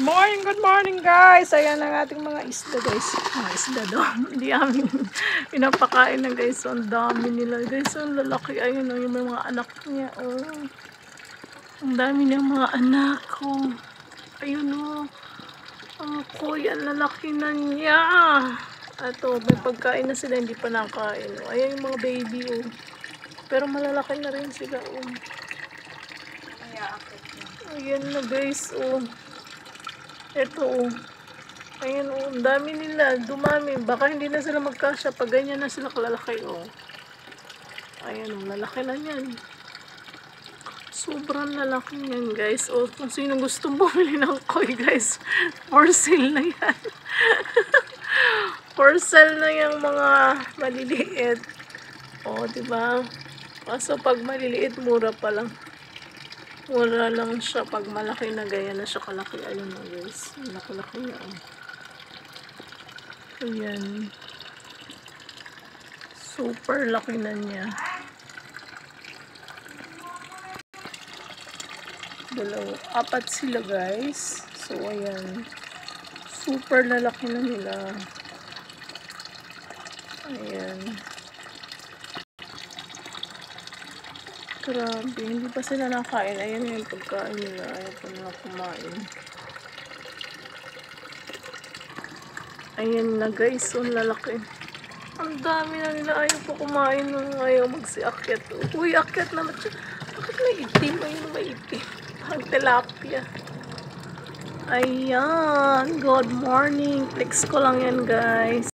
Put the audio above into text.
Good morning guys. Ayan ang ating mga isda guys. Mga isda doon. Hindi amin pinapakain na guys. So, ang dami nila guys. So, ang lalaki. Ayun yung mga anak niya. Oh. Ang dami niyang mga anak. Oh. Ayun oh. Ang kuya, ang lalaki na niya. Ato, may pagkain na sila. Hindi pa nakain. Oh. Ayan yung mga baby oh. Pero malalaki na rin sila oh. Ayan na guys oh. Ito oh. Ayan oh. Ang dami nila. Dumami. Baka hindi na sila magkasya pag ganyan na sila kalalaki oh. Ayan oh. Lalaki na yan. Sobrang lalaki yan guys. O kung sino gustong bumili ng koi guys. For sale na yan. For sale na yung mga maliliit. O diba? Kaso pag maliliit mura pa lang. Wala lang siya pag malaki na gaya na siya kalaki. Ayun na guys. Laki-laki na. Ayan. Super laki na niya. Apat sila guys. So ayan. Super lalaki na nila. Ayan. Grabe, hindi pa sila nakain. Ayan yung pagkain nila. Ayaw pa nila kumain. Ayan na guys, so lalaki. Ang dami na nila. Ayaw pa kumain nung ayaw magsiakyat. Uy, akyat naman siya. Bakit may itim? Ayun may itim. Ang tilapia. Ayan. Good morning. Flex ko lang yan guys.